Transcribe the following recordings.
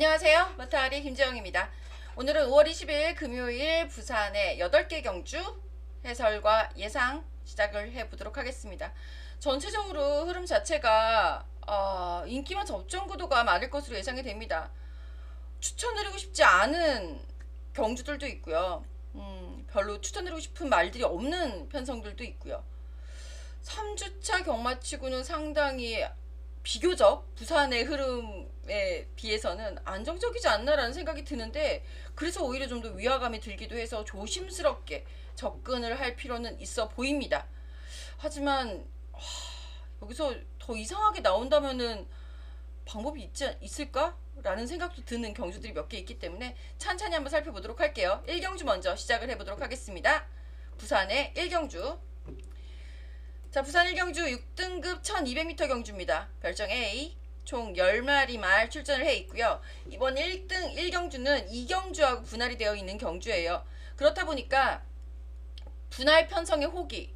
안녕하세요. 머타리 김재영입니다. 오늘은 5월 20일 금요일 부산의 8개 경주 해설과 예상 시작을 해보도록 하겠습니다. 전체적으로 흐름 자체가 인기만 접전 구도가 많을 것으로 예상이 됩니다. 추천드리고 싶지 않은 경주들도 있고요. 별로 추천드리고 싶은 말들이 없는 편성들도 있고요. 3주차 경마치고는 상당히 비교적 부산의 흐름에 비해서는 안정적이지 않나라는 생각이 드는데, 그래서 오히려 좀 더 위화감이 들기도 해서 조심스럽게 접근을 할 필요는 있어 보입니다. 하지만 여기서 더 이상하게 나온다면은 방법이 있을까? 라는 생각도 드는 경주들이 몇 개 있기 때문에 찬찬히 한번 살펴보도록 할게요. 1경주 먼저 시작을 해보도록 하겠습니다. 부산의 1경주. 자, 부산 1경주 6등급 1200m 경주입니다. 별정 A. 총 10마리 말 출전을 해 있고요. 이번 1등 1경주는 2경주하고 분할이 되어 있는 경주예요. 그렇다 보니까 분할 편성의 호기.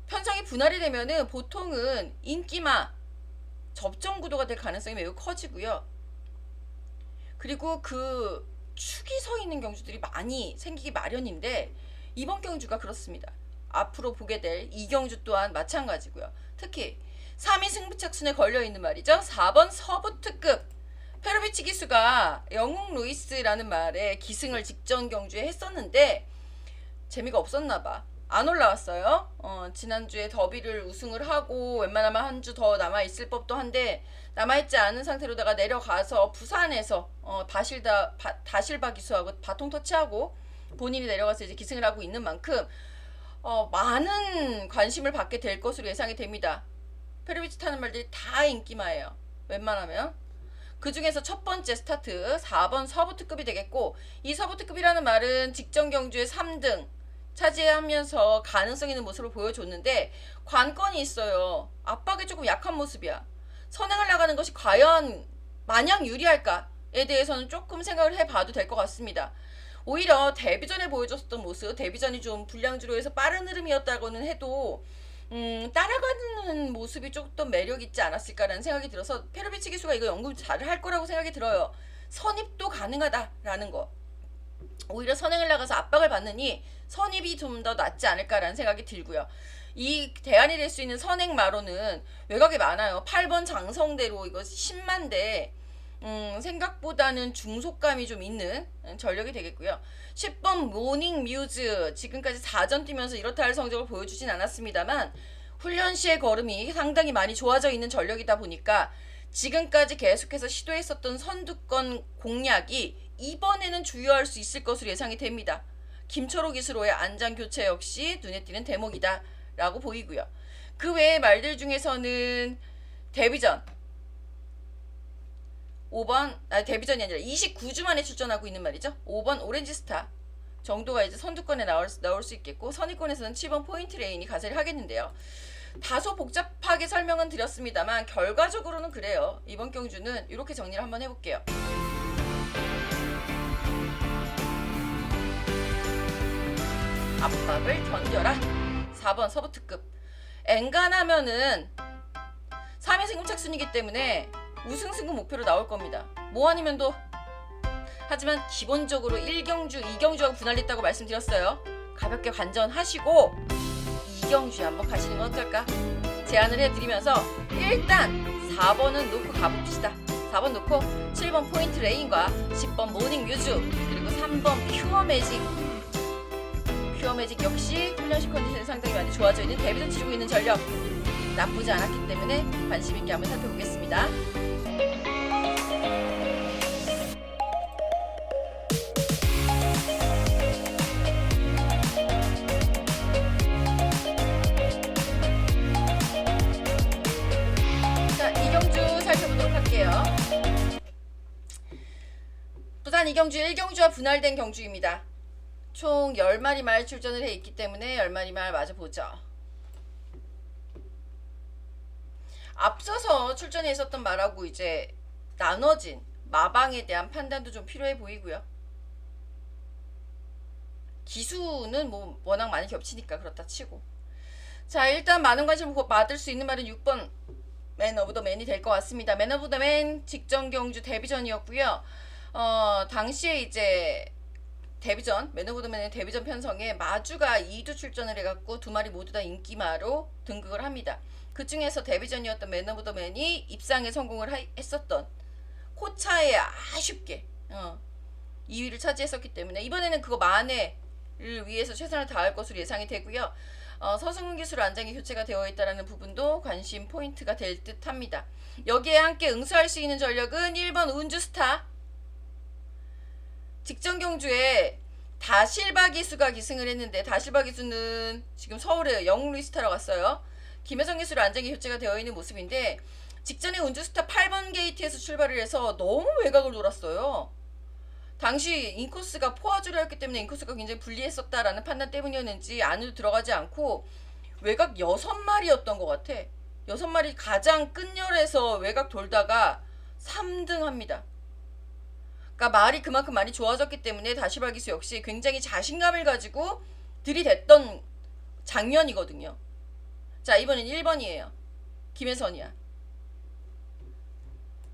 편성이 분할이 되면은 보통은 인기마 접전 구도가 될 가능성이 매우 커지고요. 그리고 그 축이 서 있는 경주들이 많이 생기기 마련인데, 이번 경주가 그렇습니다. 앞으로 보게 될 2경주 또한 마찬가지고요. 특히 3위 승부착순에 걸려있는 말이죠. 4번 서부 특급 페로비치 기수가 영웅 루이스라는 말에 기승을 직전 경주에 했었는데 재미가 없었나봐. 안 올라왔어요. 지난주에 더비를 우승을 하고 웬만하면 한 주 더 남아있을 법도 한데 남아있지 않은 상태로다가 내려가서 부산에서 다실바 기수하고 바통 터치하고 본인이 내려가서 이제 기승을 하고 있는 만큼 많은 관심을 받게 될 것으로 예상이 됩니다. 페르비치 타는 말들이 다 인기마예요. 웬만하면. 그 중에서 첫 번째 스타트 4번 서부특급이 되겠고, 이 서부특급이라는 말은 직전 경주에 3등 차지하면서 가능성 있는 모습을 보여줬는데 관건이 있어요. 압박이 조금 약한 모습이야. 선행을 나가는 것이 과연 마냥 유리할까에 대해서는 조금 생각을 해봐도 될 것 같습니다. 오히려 데뷔전에 보여줬었던 모습, 데뷔전이 좀 불량주로 해서 빠른 흐름이었다고는 해도 따라가는 모습이 조금 더 매력있지 않았을까라는 생각이 들어서 페르비치 기수가 이거 연금 잘 할 거라고 생각이 들어요. 선입도 가능하다라는 거. 오히려 선행을 나가서 압박을 받느니 선입이 좀 더 낫지 않을까라는 생각이 들고요. 이 대안이 될 수 있는 선행마로는 외곽이 많아요. 8번 장성대로 이거 10만대 생각보다는 중속감이 좀 있는 전력이 되겠고요. 10번 모닝 뮤즈, 지금까지 4전 뛰면서 이렇다 할 성적을 보여주진 않았습니다만 훈련 시의 걸음이 상당히 많이 좋아져 있는 전력이다 보니까 지금까지 계속해서 시도했었던 선두권 공략이 이번에는 주요할 수 있을 것으로 예상이 됩니다. 김철호 기수로의 안장 교체 역시 눈에 띄는 대목이다 라고 보이고요. 그 외의 말들 중에서는 데뷔전 5번, 데뷔전이 아니라 29주 만에 출전하고 있는 말이죠. 5번 오렌지스타 정도가 이제 선두권에 나올 수 있겠고, 선의권에서는 7번 포인트 레인이 가세를 하겠는데요. 다소 복잡하게 설명은 드렸습니다만 결과적으로는 그래요. 이번 경주는 이렇게 정리를 한번 해볼게요. 압박을 견뎌라. 4번 서부특급. 엔간하면은 3위 승급착순이기 때문에 우승 승급 목표로 나올 겁니다. 뭐 아니면 도. 하지만 기본적으로 1경주, 2경주하고 분할됐다고 말씀드렸어요. 가볍게 관전하시고 2경주에 한번 가시는 건 어떨까? 제안을 해드리면서 일단 4번은 놓고 가봅시다. 4번 놓고 7번 포인트 레인과 10번 모닝 뮤즈, 그리고 3번 퓨어 매직. 퓨어 매직 역시 훈련식 컨디션이 상당히 많이 좋아져 있는 데뷔전 치르고 있는 전력. 나쁘지 않았기 때문에 관심 있게 한번 살펴보겠습니다. 자, 이경주 살펴보도록 할게요. 부산 이경주 1경주와 분할된 경주입니다. 총 10마리 말 출전을 해 있기 때문에 10마리 말 마저 보죠. 앞서서 출전해 있었던 말하고 이제 나눠진 마방에 대한 판단도 좀 필요해 보이고요. 기수는 뭐 워낙 많이 겹치니까 그렇다 치고. 자, 일단 많은 관심을 받을 수 있는 말은 6번 맨 오브 더 맨이 될 것 같습니다. 맨 오브 더 맨 직전 경주 데뷔전이었고요. 당시에 이제 데뷔전, 맨 오브 더 맨의 데뷔전 편성에 마주가 2두 출전을 해갖고 두 마리 모두 다 인기마로 등극을 합니다. 그 중에서 데뷔전이었던 맨 오브 더 맨이 입상에 성공을 했었던 코차에 아쉽게 2위를 차지했었기 때문에 이번에는 그거 만회를 위해서 최선을 다할 것으로 예상이 되고요. 서승훈 기술 안장이 교체가 되어 있다는 부분도 관심 포인트가 될 듯 합니다. 여기에 함께 응수할 수 있는 전력은 1번 운주스타. 직전 경주에 다실바 기수가 기승을 했는데 다실바 기수는 지금 서울에 영웅루이스타로 갔어요. 김혜성 기술 안장이 교체가 되어 있는 모습인데 직전에 운주스타 8번 게이트에서 출발을 해서 너무 외곽을 돌았어요. 당시 인코스가 포화주라였기 때문에 인코스가 굉장히 불리했었다라는 판단 때문이었는지 안으로 들어가지 않고 외곽 6마리였던 것 같아. 6마리 가장 끝열에서 외곽 돌다가 3등 합니다. 그러니까 말이 그만큼 많이 좋아졌기 때문에 다시바 기수 역시 굉장히 자신감을 가지고 들이댔던 장면이거든요. 자, 이번엔 1번이에요. 김혜선이야.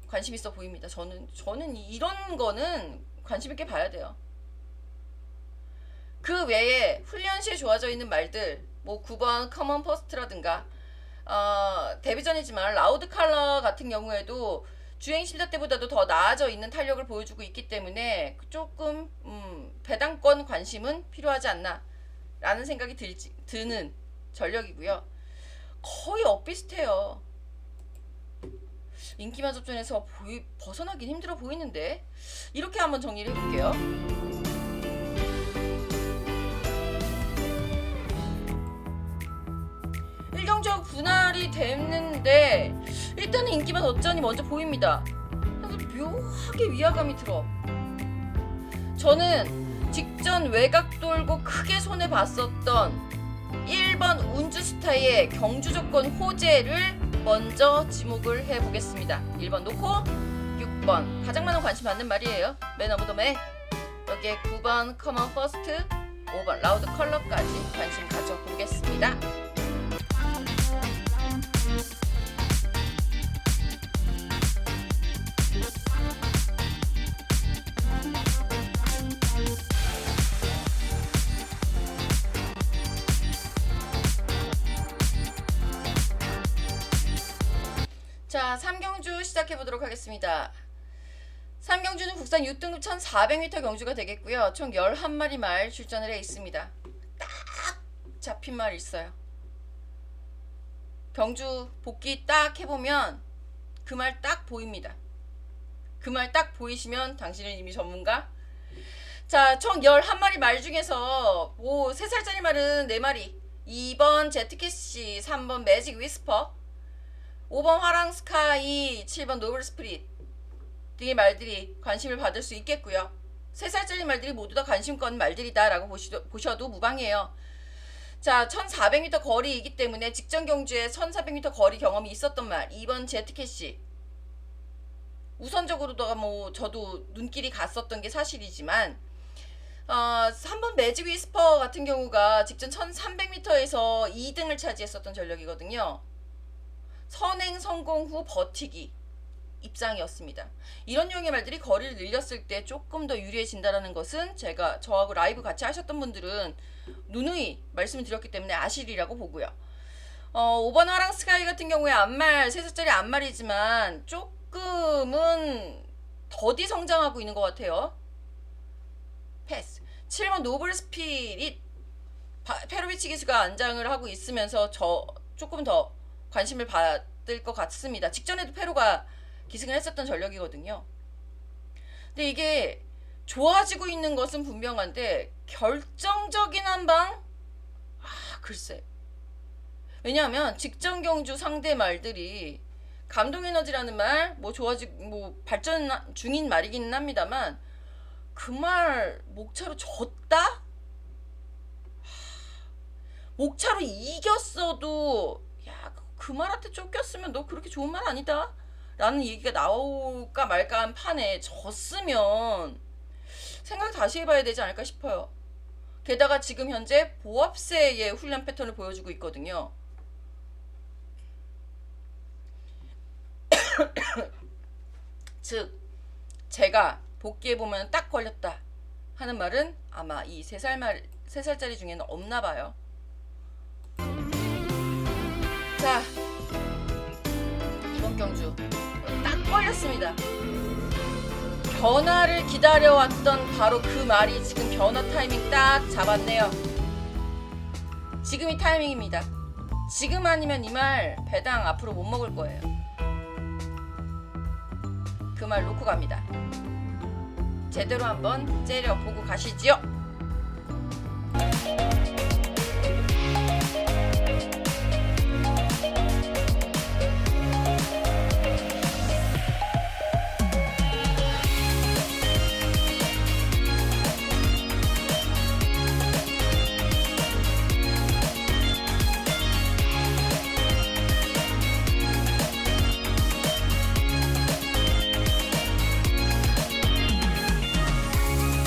관심 있어 보입니다. 저는 이런 거는 관심 있게 봐야 돼요. 그 외에 훈련시에 좋아져 있는 말들, 뭐 9번 커먼 퍼스트라든가 데뷔전이지만 라우드 컬러 같은 경우에도 주행 심사 때보다도 더 나아져 있는 탄력을 보여주고 있기 때문에 조금 배당권 관심은 필요하지 않나 라는 생각이 드는 전력이고요. 거의 엇비슷해요. 인기만 접전에서 벗어나긴 힘들어 보이는데 이렇게 한번 정리를 해볼게요. 일정적 분할이 됐는데 일단은 인기만 접전이 먼저 보입니다. 그래서 묘하게 위화감이 들어. 저는 직전 외곽 돌고 크게 손해봤었던 1번 운주스타의 경주 조건 호재를 먼저 지목을 해보겠습니다. 1번 놓고 6번 가장 많은 관심 받는 말이에요. 맨 오브 더 맨. 여기에 9번 커먼 퍼스트, 5번 라우드 컬러까지 관심 가져보겠습니다. 자, 3경주 시작해보도록 하겠습니다. 3경주는 국산 6등급 1400m 경주가 되겠고요. 총 11마리 말 출전을 해 있습니다. 딱 잡힌 말 있어요. 경주 복귀 딱 해보면 그 말 딱 보입니다. 그 말 딱 보이시면 당신은 이미 전문가? 자, 총 11마리 말 중에서 3살짜리 말은 4마리, 2번 제트캐시, 3번 매직 위스퍼, 5번 화랑 스카이, 7번 노블 스프릿 등의 말들이 관심을 받을 수 있겠고요. 3살짜리 말들이 모두 다 관심권 말들이다 라고 보셔도 무방해요. 자, 1400m 거리이기 때문에 직전 경주에 1400m 거리 경험이 있었던 말 2번 제트캐시, 우선적으로도 뭐 저도 눈길이 갔었던 게 사실이지만 3번 매직 위스퍼 같은 경우가 직전 1300m에서 2등을 차지했었던 전력이거든요. 선행 성공 후 버티기 입장이었습니다. 이런 유형의 말들이 거리를 늘렸을 때 조금 더 유리해진다는 것은 저하고 라이브 같이 하셨던 분들은 누누이 말씀을 드렸기 때문에 아시리라고 보고요. 5번 화랑 스카이 같은 경우에 앞말 3살짜리 앞말이지만 조금은 더디 성장하고 있는 것 같아요. 패스. 7번 노블 스피릿 페로비치 기수가 안장을 하고 있으면서 조금 더 관심을 받을 것 같습니다. 직전에도 페로가 기승을 했었던 전력이거든요. 근데 이게 좋아지고 있는 것은 분명한데 결정적인 한방? 글쎄. 왜냐하면 직전 경주 상대 말들이 감동에너지라는 말, 발전 중인 말이기는 합니다만 그 말 목차로 졌다? 목차로 이겼어도 그 말한테 쫓겼으면 너 그렇게 좋은 말 아니다 라는 얘기가 나올까 말까 한 판에 졌으면 생각 다시 해봐야 되지 않을까 싶어요. 게다가 지금 현재 보합세의 훈련 패턴을 보여주고 있거든요. 즉 제가 복귀해보면 딱 걸렸다 하는 말은 아마 이 3살짜리 중에는 없나 봐요. 자, 이번 경주 딱 걸렸습니다. 변화를 기다려왔던 바로 그 말이 지금 변화 타이밍 딱 잡았네요. 지금이 타이밍입니다. 지금 아니면 이 말 배당 앞으로 못 먹을 거예요. 그 말 놓고 갑니다. 제대로 한번 째려보고 가시지요.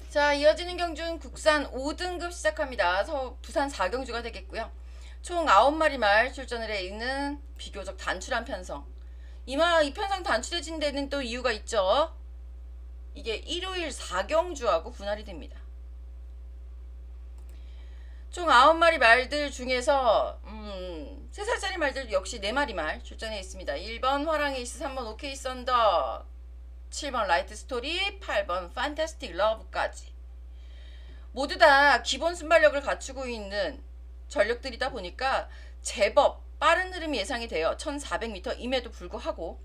자, 이어지는 경주는 국산 5등급 시작합니다. 부산 4경주가 되겠고요. 총 9마리 말 출전을 해 있는 비교적 단출한 편성. 이 편성 단출해진 데는 또 이유가 있죠. 이게 일요일 4경주하고 분할이 됩니다. 총 9마리 말들 중에서 3살짜리 말들 역시 4마리 말 출전해 있습니다. 1번 화랑에이스, 3번 오케이 썬더, 7번 라이트 스토리, 8번 판타스틱 러브까지 모두 다 기본 순발력을 갖추고 있는 전력들이다 보니까 제법 빠른 흐름이 예상이 돼요. 1400m임에도 불구하고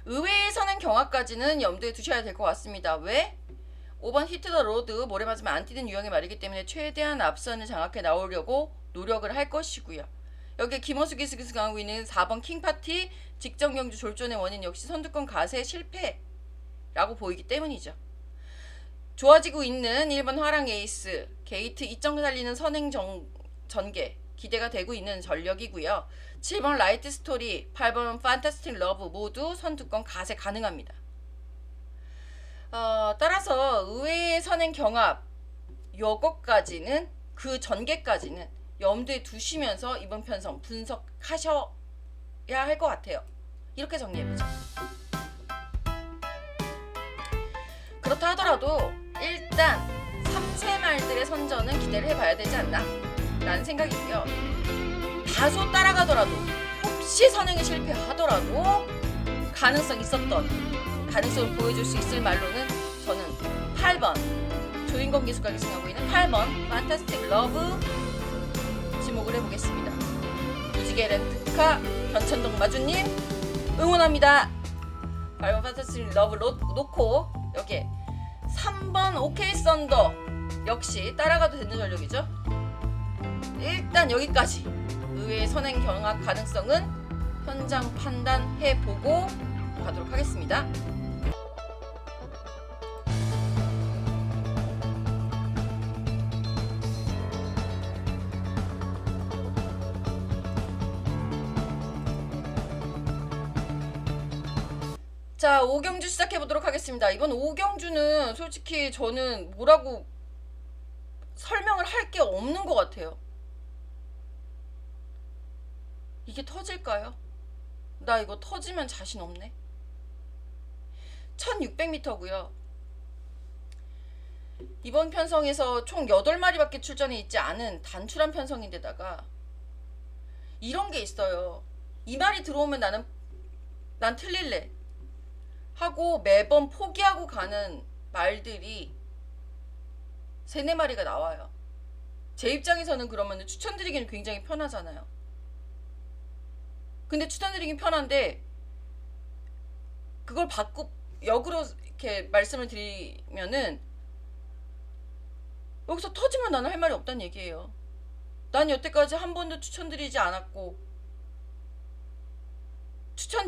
의외에서는 경합까지는 염두에 두셔야 될 것 같습니다. 왜? 5번 히트 더 로드, 모래 맞으면 안 뛰는 유형의 말이기 때문에 최대한 앞선을 장악해 나오려고 노력을 할 것이고요. 여기에 김호숙이 스승하고 있는 4번 킹파티, 직전 경주 졸전의 원인 역시 선두권 가세 실패라고 보이기 때문이죠. 좋아지고 있는 1번 화랑 에이스, 게이트 2점 살리는 선행 전개 기대가 되고 있는 전력이고요. 7번 라이트 스토리, 8번 판타스틱 러브 모두 선두권 가세 가능합니다. 따라서 의외의 선행 경합 요것까지는, 그 전개까지는 염두에 두시면서 이번 편성 분석하셔야 할 것 같아요. 이렇게 정리해보죠. 그렇다 하더라도 일단 3세 말들의 선전은 기대를 해봐야 되지 않나 라는 생각이고요. 다소 따라가더라도, 혹시 선행에 실패하더라도 가능성 있었던, 가능성을 보여줄 수 있을 말로는 저는 8번 조인권 기수가 기승하고 있는 8번 판타스틱 러브 지목을 해보겠습니다. 무지개 렌트카 변천동 마주님 응원합니다. 8번 판타스틱 러브 놓고 여기에 3번 오케이 썬더 역시 따라가도 되는 전력이죠. 일단 여기까지 의외의 선행 경합 가능성은 현장 판단해보고 가도록 하겠습니다. 자, 5경주 시작해보도록 하겠습니다. 이번 5경주는 솔직히 저는 뭐라고 설명을 할 게 없는 것 같아요. 이게 터질까요? 나 이거 터지면 자신 없네. 1600m고요. 이번 편성에서 총 8마리밖에 출전해 있지 않은 단출한 편성인데다가 이런 게 있어요. 이 말이 들어오면 난 틀릴래 하고 매번 포기하고 가는 말들이 3-4마리가 나와요. 제 입장에서는 그러면 추천드리기는 굉장히 편하잖아요. 근데 추천드리긴 편한데 그걸 역으로 이렇게 말씀을 드리면은 여기서 터지면 나는 할 말이 없다는 얘기예요. 난 여태까지 한 번도 추천드리지 않았고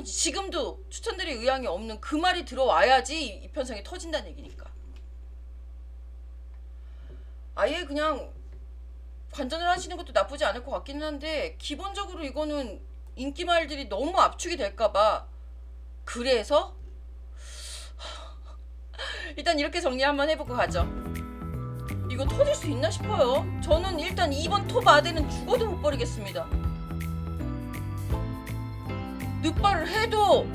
지금도 추천드릴 의향이 없는 그 말이 들어와야지 이 편성이 터진다는 얘기니까. 아예 그냥 관전을 하시는 것도 나쁘지 않을 것 같기는 한데 기본적으로 이거는 인기 말들이 너무 압축이 될까봐 그래서 일단 이렇게 정리 한번 해보고 가죠. 이거 터질 수 있나 싶어요. 저는 일단 2번 톱 아대는 죽어도 못 버리겠습니다. 늑발을 해도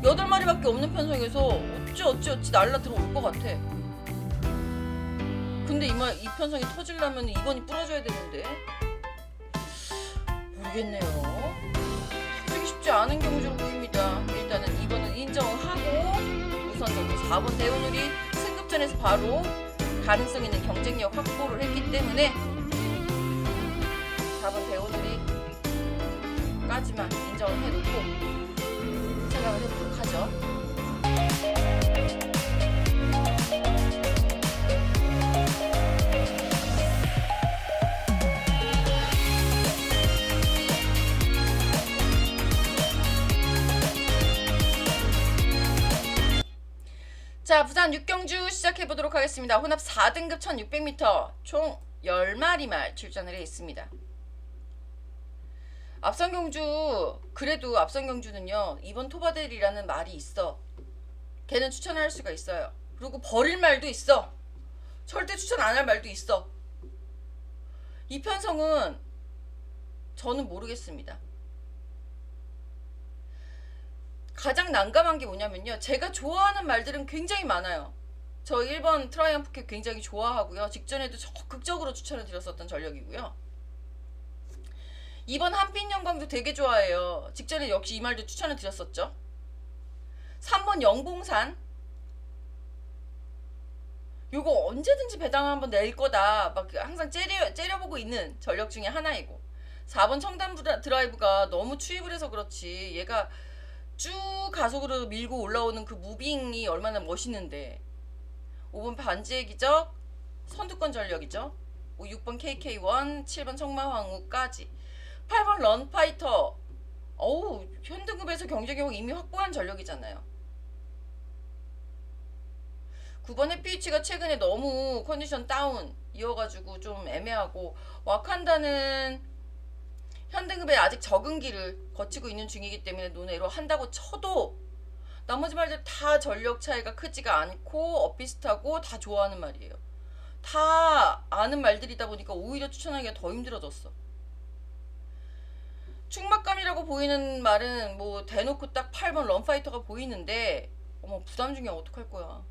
8마리밖에 없는 편성에서 어찌 날라 들어올 것 같아. 근데 이 편성이 터지려면 2번이 부러져야 되는데 모르겠네요. 터지기 쉽지 않은 경주로 보입니다. 일단은 2번은 인정하고 우선적으로 4번 대운우리 승급전에서 바로 가능성 있는 경쟁력 확보를 했기 때문에 4번 대운우리까지만 인정을 해놓고 생각을 해보도록 하죠. 자, 부산 6경주 시작해보도록 하겠습니다. 혼합 4등급 1600m 총 10마리 말 출전을 해 있습니다. 앞선 경주, 그래도 앞선 경주는요, 이번 토바델이라는 말이 있어. 걔는 추천할 수가 있어요. 그리고 버릴 말도 있어. 절대 추천 안 할 말도 있어. 이 편성은 저는 모르겠습니다. 가장 난감한 게 뭐냐면요, 제가 좋아하는 말들은 굉장히 많아요. 저 1번 트라이언프캣 굉장히 좋아하고요. 직전에도 적극적으로 추천을 드렸었던 전력이고요. 2번 한빛영광도 되게 좋아해요. 직전에 역시 이 말도 추천을 드렸었죠. 3번 영봉산, 요거 언제든지 배당 한번 낼 거다 막 항상 째려보고 있는 전력 중에 하나이고, 4번 청담 드라이브가 너무 추입을 해서 그렇지 얘가 쭉 가속으로 밀고 올라오는 그 무빙이 얼마나 멋있는데, 5번 반지의 기적 선두권 전력이죠. 6번 KK1, 7번 청마황우까지, 8번 런파이터, 어우 현등급에서 경쟁력 이미 확보한 전력이잖아요. 9번 해피위치가 최근에 너무 컨디션 다운 이어가지고 좀 애매하고, 와칸다는 현등급에 아직 적응기를 거치고 있는 중이기 때문에 논외로 한다고 쳐도 나머지 말들 다 전력 차이가 크지가 않고 엇비슷하고 다 좋아하는 말이에요. 다 아는 말들이다 보니까 오히려 추천하기가 더 힘들어졌어. 충막감이라고 보이는 말은 뭐 대놓고 딱 8번 런파이터가 보이는데, 어머 부담 중에 어떡할 거야.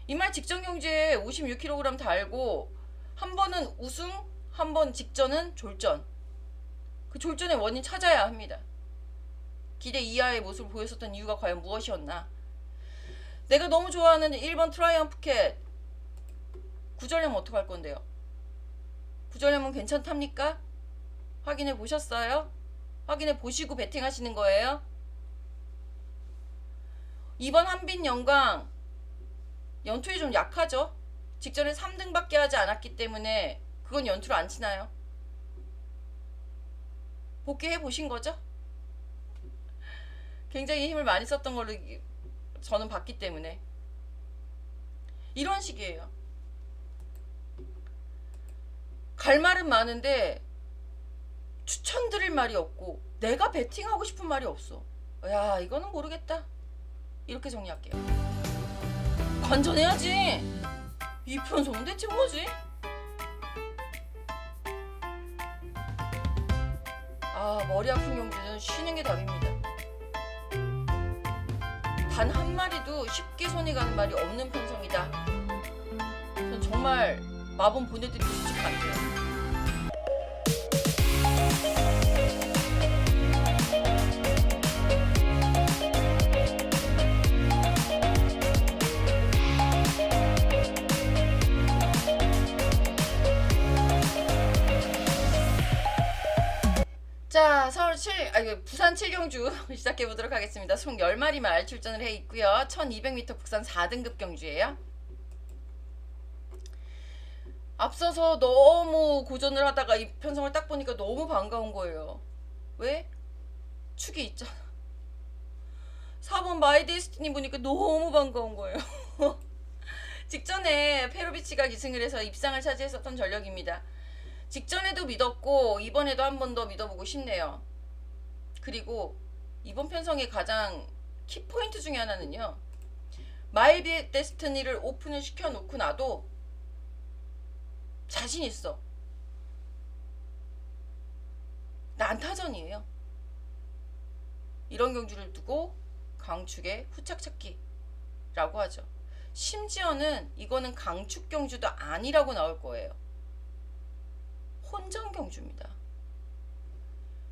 이 말 직전 경주에 56kg 달고 한 번은 우승, 한 번 직전은 졸전. 그 졸전의 원인 찾아야 합니다. 기대 이하의 모습을 보였었던 이유가 과연 무엇이었나. 내가 너무 좋아하는 1번 트라이언프캣 구절염 어떡할 건데요. 구절염은 괜찮답니까? 확인해 보셨어요? 확인해 보시고 베팅하시는 거예요? 2번 한빛 영광 연투에 좀 약하죠. 직전에 3등밖에 하지 않았기 때문에 그건 연투를 안 치나요? 복귀해 보신 거죠? 굉장히 힘을 많이 썼던 걸로 저는 봤기 때문에 이런 식이에요. 갈 말은 많은데 추천드릴 말이 없고 내가 베팅하고 싶은 말이 없어. 야, 이거는 모르겠다. 이렇게 정리할게요. 관전해야지. 이 편성은 대체 뭐지? 머리 아픈 경주는 쉬는 게 답입니다. 단 한 마리도 쉽게 손이 가는 말이 없는 편성이다. 전 정말 마법 보내드리고 싶지 않대요. 자, 부산 7경주 시작해보도록 하겠습니다. 총 10마리 말 출전을 해 있고요. 1200m 국산 4등급 경주예요. 앞서서 너무 고전을 하다가 이 편성을 딱 보니까 너무 반가운 거예요. 왜? 축이 있잖아. 4번 마이 데스티니 보니까 너무 반가운 거예요. 직전에 페로비치가 기승을 해서 입상을 차지했었던 전력입니다. 직전에도 믿었고 이번에도 한 번 더 믿어보고 싶네요. 그리고 이번 편성의 가장 키포인트 중에 하나는요, 마이 데스티니를 오픈을 시켜놓고 나도 자신 있어. 난타전이에요. 이런 경주를 두고 강축의 후착찾기라고 하죠. 심지어는 이거는 강축 경주도 아니라고 나올 거예요. 혼전 경주입니다.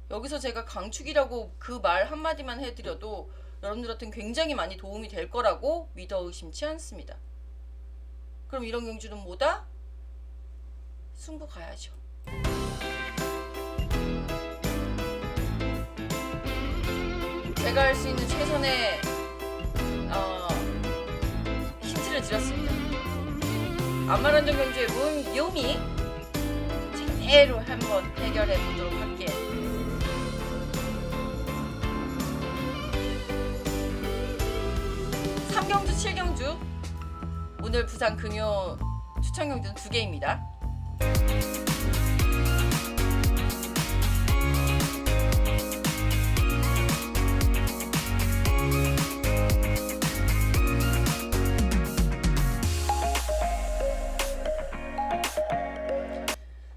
여기서 제가 강축이라고 그 말 한마디만 해드려도 여러분들한테는 굉장히 많이 도움이 될 거라고 믿어 의심치 않습니다. 그럼 이런 경주는 뭐다? 승부 가야죠. 제가 할 수 있는 최선의 힌트를 드렸습니다. 안마란정 경주의 묘미 제대로 한번 해결해 보도록 할게요. 3경주 7경주 오늘 부산 금요 추천 경주는 2개입니다.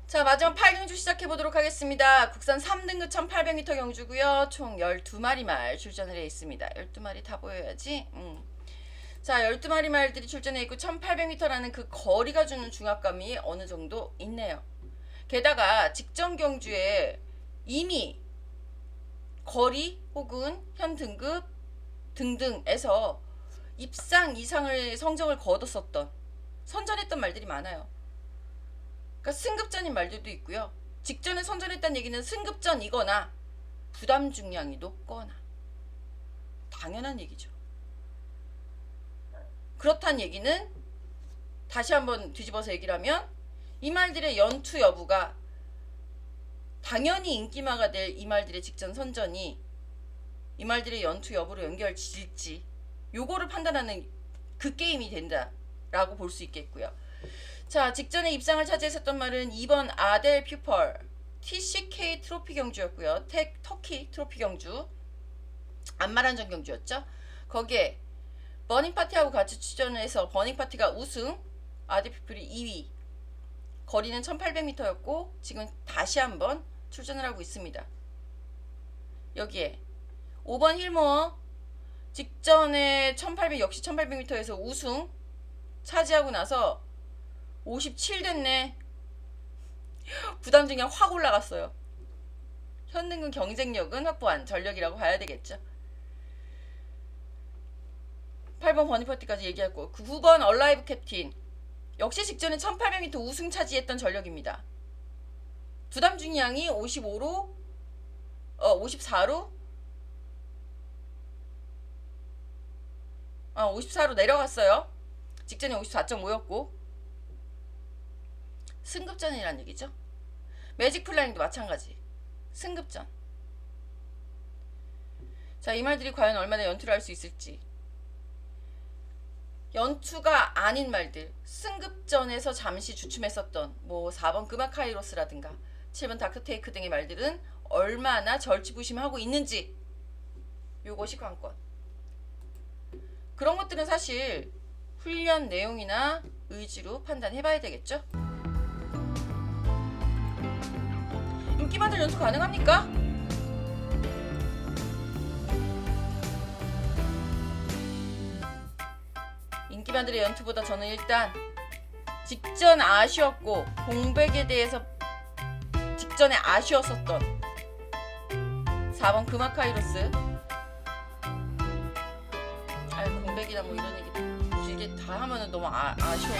자, 마지막 8경주 시작해보도록 하겠습니다. 국산 3등급 1800m 경주고요. 총 12마리 말 출전을 해 있습니다. 12마리 다 보여야지. 자, 12마리 말들이 출전해 있고 1800m라는 그 거리가 주는 중압감이 어느 정도 있네요. 게다가 직전 경주에 이미 거리 혹은 현 등급 등등에서 입상 이상을 성적을 거뒀었던 선전했던 말들이 많아요. 그러니까 승급전인 말들도 있고요. 직전에 선전했다는 얘기는 승급전이거나 부담 중량이 높거나 당연한 얘기죠. 그렇다는 얘기는 다시 한번 뒤집어서 얘기를 하면 이 말들의 연투 여부가 당연히 인기마가 될 이 말들의 직전 선전이 이 말들의 연투 여부로 연결질지 요거를 판단하는 그 게임이 된다라고 볼 수 있겠고요. 자, 직전에 입상을 차지했었던 말은 2번 아델 퓨펄 TCK 트로피 경주였고요. 터키 트로피 경주 안마란정 경주였죠. 거기에 버닝파티하고 같이 출전을 해서 버닝파티가 우승, 아델 퓨펄이 2위, 거리는 1800m였고 지금 다시 한번 출전을 하고 있습니다. 여기에 5번 힐모어 직전에 1800 역시 1800m에서 우승 차지하고 나서 57 됐네. 부담 중량 확 올라갔어요. 현등급 경쟁력은 확보한 전력이라고 봐야 되겠죠. 8번 버니퍼티까지 얘기했고 9번 얼라이브 캡틴 역시 직전에 1800m 우승 차지했던 전력입니다. 부담 중량이 54로 내려갔어요. 직전에 54.5였고 승급전이란 얘기죠. 매직 플라잉도 마찬가지. 승급전. 자, 이 말들이 과연 얼마나 연투를 할 수 있을지. 연투가 아닌 말들, 승급전에서 잠시 주춤했었던 뭐 4번 그마카이로스라든가 7번 닥터테이크 등의 말들은 얼마나 절치부심하고 있는지 요것이 관건. 그런 것들은 사실 훈련 내용이나 의지로 판단해봐야 되겠죠. 인기만들 연수 가능합니까? 인기만들의 연투보다 저는 일단 직전 아쉬웠고 공백에 대해서 직전에 아쉬웠었던 4번 그마카이로스 공백이나 뭐 이런 얘기 길게 다 하면은 너무 아쉬워서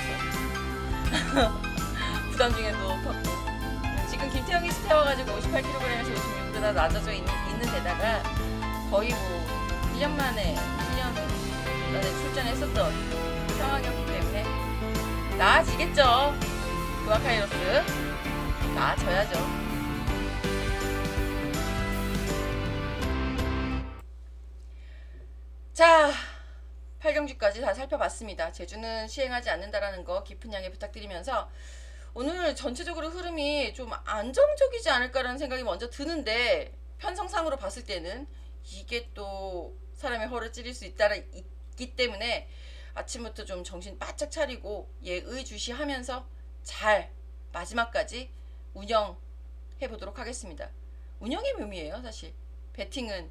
부담 중에도 컸고 지금 김태형이 스태워가지고 58kg에서 56보다 낮아져 있는 데다가 거의 뭐 1년 만에 출전했었던 상황이었기 때문에 나아지겠죠. 그마카이로스 나아져야죠. 자, 8경주까지 다 살펴봤습니다. 제주는 시행하지 않는다라는 거 깊은 양해 부탁드리면서 오늘 전체적으로 흐름이 좀 안정적이지 않을까라는 생각이 먼저 드는데 편성상으로 봤을 때는 이게 또 사람의 허를 찌를 수 있기 때문에 아침부터 좀 정신 바짝 차리고 예의주시하면서 잘 마지막까지 운영해 보도록 하겠습니다. 운영의 묘미예요. 사실 배팅은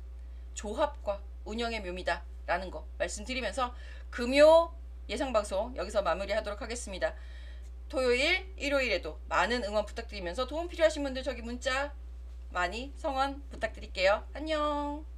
조합과 운영의 묘미다. 라는 거 말씀드리면서 금요 예상방송 여기서 마무리하도록 하겠습니다. 토요일, 일요일에도 많은 응원 부탁드리면서 도움 필요하신 분들 저기 문자 많이 성원 부탁드릴게요. 안녕.